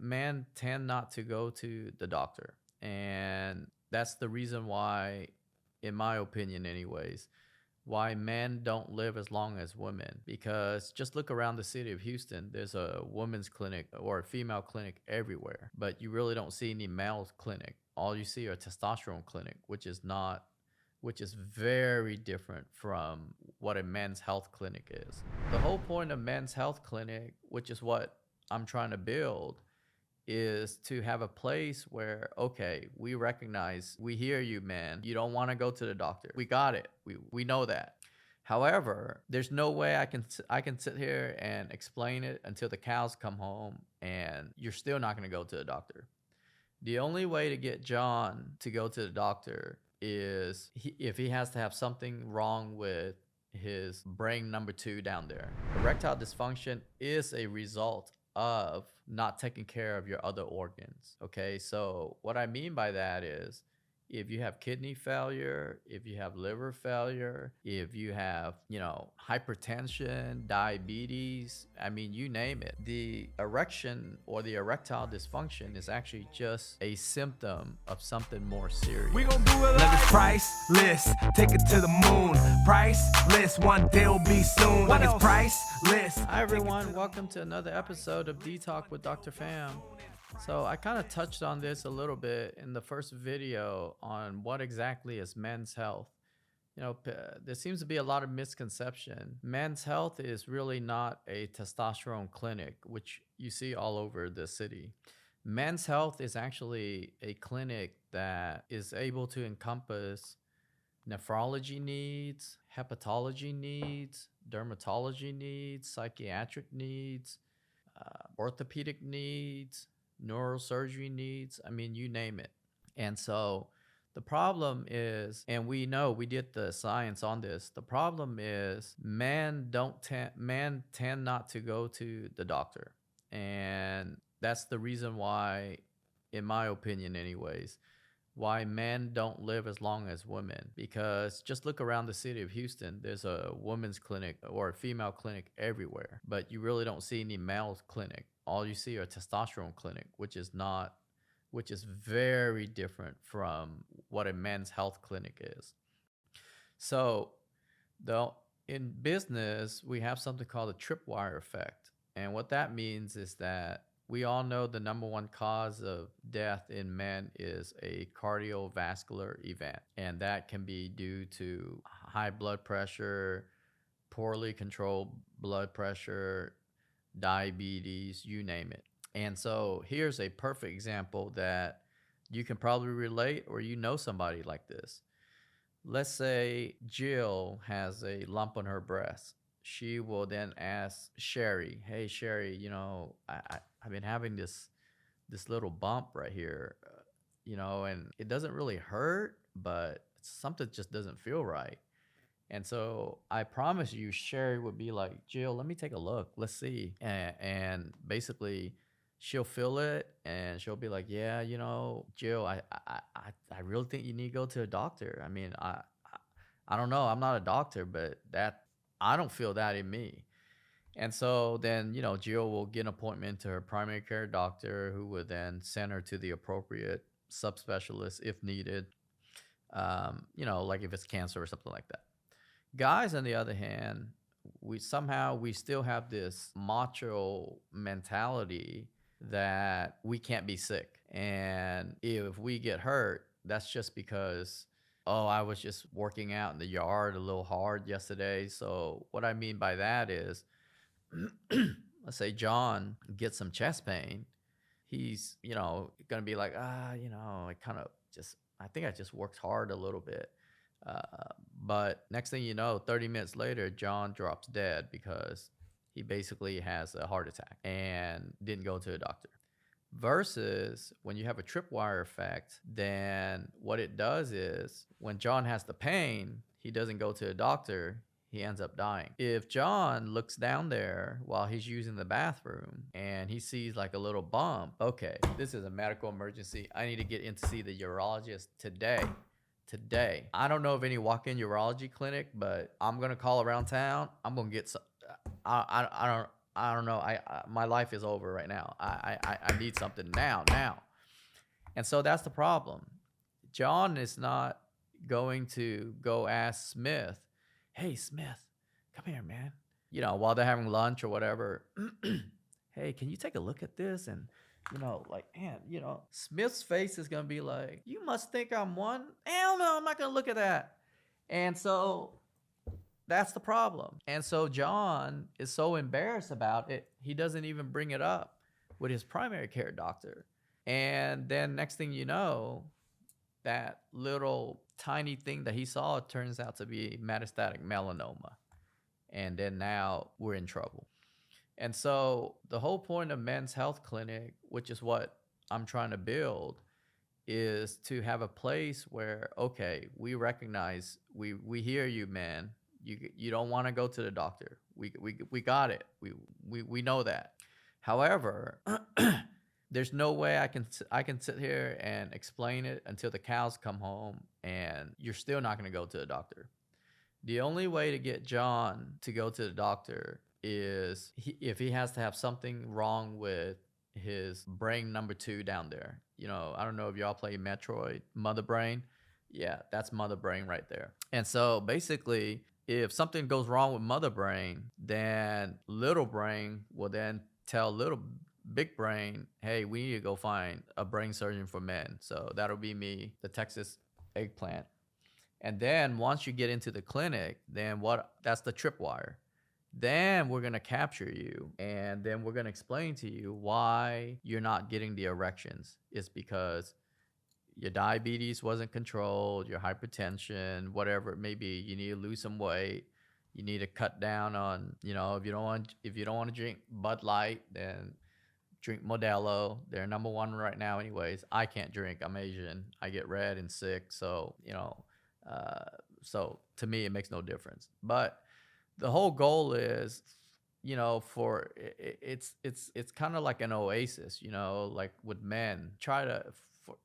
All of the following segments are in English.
men tend not to go to the doctor. And that's the reason why, in my opinion, anyways, why men don't live as long as women. Because just look around the city of Houston, there's a women's clinic or a female clinic everywhere, but you really don't see any male clinic. All you see are testosterone clinic, which is very different from what a men's health clinic is. The whole point of men's health clinic, which is what I'm trying to build, is to have a place where, okay, we recognize, we hear you, man. You don't want to go to the doctor. We got it. We know that. However, there's no way I can sit here and explain it until the cows come home and you're still not going to go to the doctor. The only way to get John to go to the doctor is if he has to have something wrong with his brain number 2 down there. Erectile dysfunction is a result of not taking care of your other organs. Okay, so what I mean by that is if you have kidney failure, if you have liver failure, if you have, hypertension, diabetes, I mean, you name it. The erection or the erectile dysfunction is actually just a symptom of something more serious. We gon' do it like it's priceless. Take it to the moon. Priceless. One day will be soon. What it's priceless. Hi everyone, welcome to another episode of D-Talk with Dr. Pham. So I kind of touched on this a little bit in the first video on what exactly is men's health. There seems to be a lot of misconception. Men's health is really not a testosterone clinic, which you see all over the city. Men's health is actually a clinic that is able to encompass nephrology needs, hepatology needs, dermatology needs, psychiatric needs, orthopedic needs, neurosurgery needs. I mean, you name it. And so the problem is, and we know we did the science on this, the problem is men tend not to go to the doctor. And that's the reason why, in my opinion anyways, why men don't live as long as women. Because just look around the city of Houston, there's a women's clinic or a female clinic everywhere, but you really don't see any male clinic. All you see are testosterone clinic, which is very different from what a men's health clinic is. So in business, we have something called the tripwire effect. And what that means is that we all know the number one cause of death in men is a cardiovascular event. And that can be due to high blood pressure, poorly controlled blood pressure, diabetes, you name it. And so here's a perfect example that you can probably relate, or you know somebody like this. Let's say Jill has a lump on her breast. She will then ask Sherry, hey, Sherry, I've been having this little bump right here, and it doesn't really hurt, but something just doesn't feel right. And so I promise you, Sherry would be like, Jill, let me take a look. Let's see. And basically, she'll feel it and she'll be like, yeah, Jill, I really think you need to go to a doctor. I mean, I don't know. I'm not a doctor, but I don't feel that in me. And so then, Jill will get an appointment to her primary care doctor, who would then send her to the appropriate subspecialist if needed, like if it's cancer or something like that. Guys, on the other hand, we still have this macho mentality that we can't be sick. And if we get hurt, that's just because, I was just working out in the yard a little hard yesterday. So what I mean by that is, let's say John gets some chest pain. He's, going to be like, I think I just worked hard a little bit. But next thing you know, 30 minutes later, John drops dead because he basically has a heart attack and didn't go to a doctor. Versus when you have a tripwire effect, then what it does is when John has the pain, he doesn't go to a doctor. He ends up dying. If John looks down there while he's using the bathroom and he sees like a little bump, okay, this is a medical emergency. I need to get in to see the urologist today. I don't know of any walk-in urology clinic, but I'm going to call around town. I'm going to get some. I I don't know. My life is over right now. I need something now. And so that's the problem. John is not going to go ask Smith, "Hey Smith, come here, man." While they're having lunch or whatever. "Hey, can you take a look at this?" And like, man, Smith's face is gonna be like, "You must think I'm one. Hell no, I'm not gonna look at that." And so that's the problem. And so John is so embarrassed about it, he doesn't even bring it up with his primary care doctor. And then next thing you know, that little tiny thing that he saw turns out to be metastatic melanoma. And then now we're in trouble. And so the whole point of Men's Health Clinic, which is what I'm trying to build, is to have a place where, okay, we recognize, we hear you, man. You don't want to go to the doctor. We got it. We know that. However, there's no way I can sit here and explain it until the cows come home, and you're still not going to go to the doctor. The only way to get John to go to the doctor is if he has to have something wrong with his brain number 2 down there. I don't know if y'all play Metroid, Mother Brain. Yeah, that's Mother Brain right there. And so basically, if something goes wrong with Mother Brain, then Little Brain will then tell Big Brain, "Hey, we need to go find a brain surgeon for men." So that'll be me, the Texas eggplant. And then once you get into the clinic, then that's the tripwire. Then we're going to capture you, and then we're going to explain to you why you're not getting the erections. It's because your diabetes wasn't controlled, your hypertension, whatever it may be. You need to lose some weight. You need to cut down on, if you don't want to drink Bud Light, then drink Modelo. They're number 1 right now anyways. I can't drink. I'm Asian. I get red and sick. So, so to me, it makes no difference. But the whole goal is, for it's kind of like an oasis, like with men. Try to, for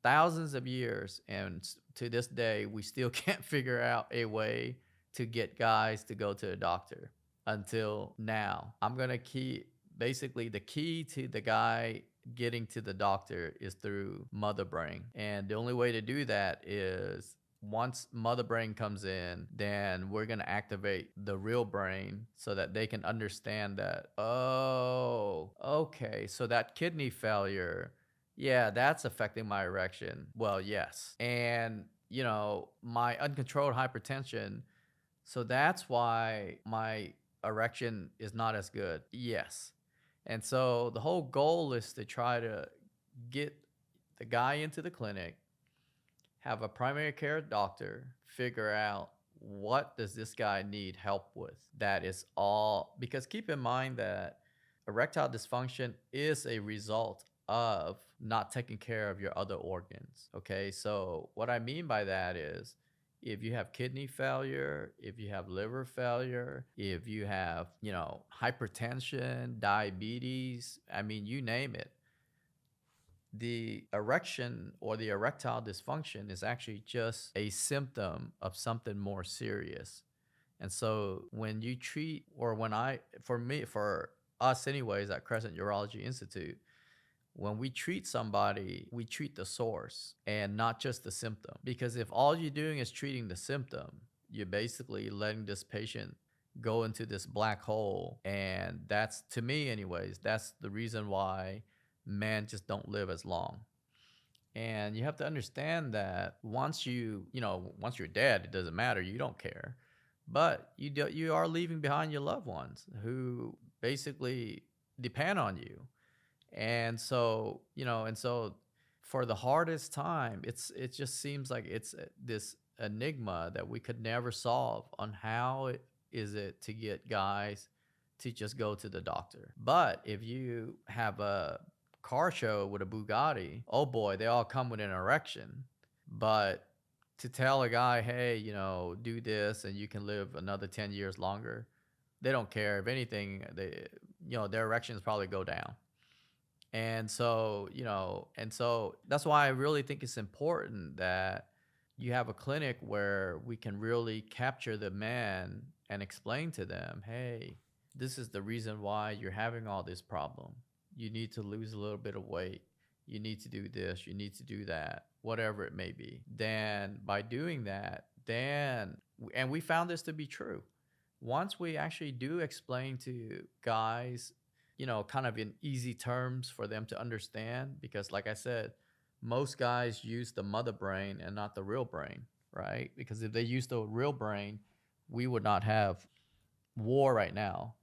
thousands of years, and to this day, we still can't figure out a way to get guys to go to the doctor until now. I'm going to keep, basically the key to the guy getting to the doctor is through Mother Brain. And the only way to do that is once Mother Brain comes in, then we're going to activate the real brain so that they can understand that, oh, okay, so that kidney failure, yeah, that's affecting my erection. Well, yes. And, my uncontrolled hypertension, so that's why my erection is not as good. Yes. And so the whole goal is to try to get the guy into the clinic, have a primary care doctor figure out what does this guy need help with. That is all, because keep in mind that erectile dysfunction is a result of not taking care of your other organs. Okay, so what I mean by that is, if you have kidney failure, if you have liver failure, if you have, hypertension, diabetes, I mean, you name it, the erection or the erectile dysfunction is actually just a symptom of something more serious. And so when you treat, or for us anyways at Crescent Urology Institute, when we treat somebody, we treat the source and not just the symptom. Because if all you're doing is treating the symptom, you're basically letting this patient go into this black hole. And that's, to me anyways, that's the reason why men just don't live as long. And you have to understand that once you're dead, it doesn't matter. You don't care. But you are leaving behind your loved ones who basically depend on you. And so, for the hardest time, it just seems like it's this enigma that we could never solve on how is it to get guys to just go to the doctor. But if you have a car show with a Bugatti, oh boy, they all come with an erection. But to tell a guy, hey, do this and you can live another 10 years longer, they don't care. If anything, their erections probably go down. And so, that's why I really think it's important that you have a clinic where we can really capture the man and explain to them, hey, this is the reason why you're having all this problem. You need to lose a little bit of weight. You need to do this. You need to do that, whatever it may be. Then by doing that, and we found this to be true. Once we actually do explain to guys, kind of in easy terms for them to understand, because like I said, most guys use the mother brain and not the real brain, right? Because if they use the real brain, we would not have war right now.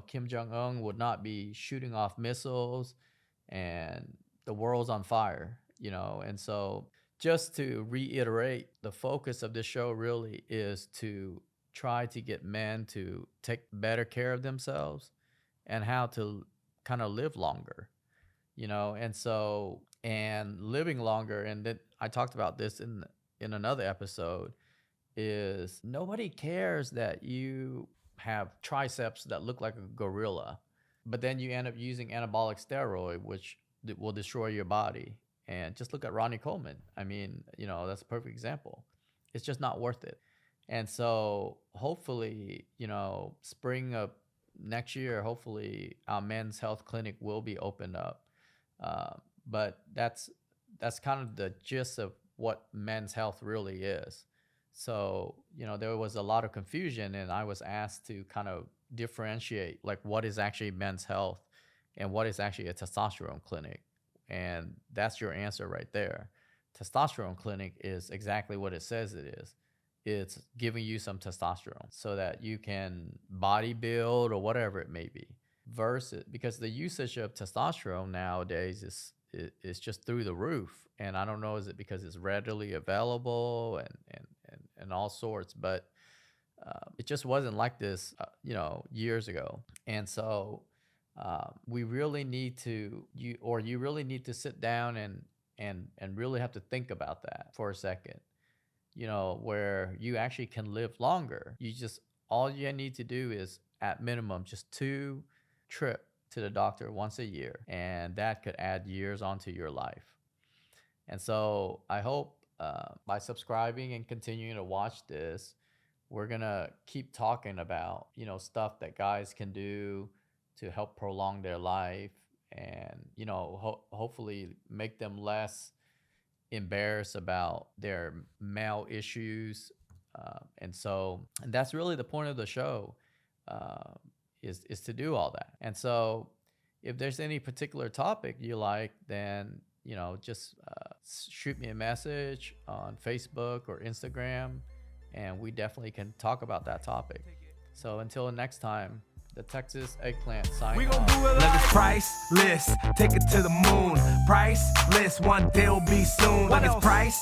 Kim Jong-un would not be shooting off missiles and the world's on fire, And so just to reiterate, the focus of this show really is to try to get men to take better care of themselves and how to kind of live longer, and living longer. And then I talked about this in another episode, is nobody cares that you have triceps that look like a gorilla, but then you end up using anabolic steroid, which will destroy your body. And just look at Ronnie Coleman. I mean, that's a perfect example. It's just not worth it. And so hopefully, spring of next year, hopefully our men's health clinic will be opened up. But that's kind of the gist of what men's health really is. So, there was a lot of confusion, and I was asked to kind of differentiate, like, what is actually men's health and what is actually a testosterone clinic. And that's your answer right there. Testosterone clinic is exactly what it says it is. It's giving you some testosterone so that you can body build or whatever it may be. Versus, because the usage of testosterone nowadays is just through the roof. And I don't know, is it because it's readily available and all sorts, but it just wasn't like this, years ago. And so we really need to, you really need to sit down and really have to think about that for a second, where you actually can live longer. All you need to do is, at minimum, just 2 trips to the doctor once a year, and that could add years onto your life. And so I hope by subscribing and continuing to watch this, we're gonna keep talking about stuff that guys can do to help prolong their life, and hopefully make them less embarrassed about their male issues. And that's really the point of the show, is to do all that. And so if there's any particular topic you like, then just shoot me a message on Facebook or Instagram, and we definitely can talk about that topic. So until next time, the Texas Eggplant signing We gon' off. do it like it's priceless. Take it to the moon. Priceless. One day will be soon. Like it's priceless.